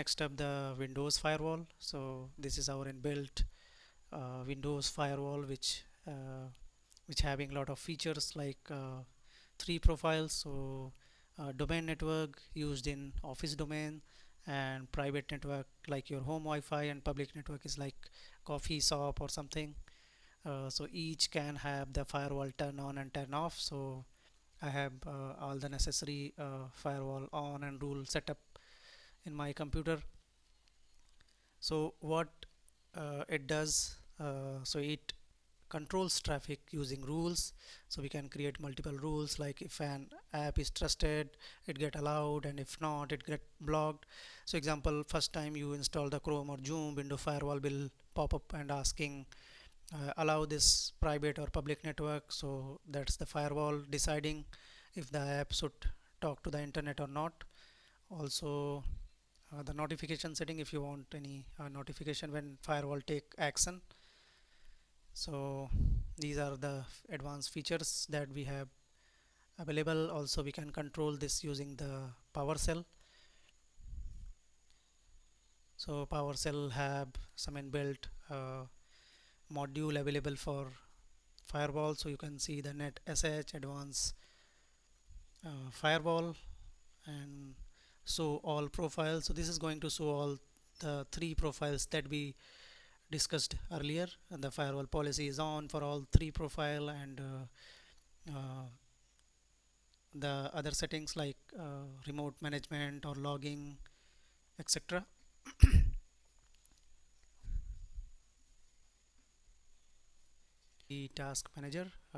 Next up, the Windows Firewall. So this is our inbuilt Windows Firewall, which having a lot of features like three profiles. So domain network used in office domain, and private network like your home Wi-Fi, and public network is like coffee shop or something. So each can have the firewall turn on and turn off. So I have all the necessary firewall on and rule setup in my computer. So what it does, so it controls traffic using rules. So we can create multiple rules, like if an app is trusted, it get allowed, and if not, it get blocked. So example, first time you install the Chrome or Zoom, window firewall will pop up and asking allow this private or public network. So that's the firewall deciding if the app should talk to the internet or not. Also the notification setting, if you want any notification when firewall take action. So these are the advanced features that we have available. Also we can control this using the PowerShell. So PowerShell have some inbuilt module available for firewall. So you can see the NetSH advanced firewall, and show all profiles. So this is going to show all the three profiles that we discussed earlier, and the firewall policy is on for all three profile, and the other settings like remote management or logging, etc. The task manager,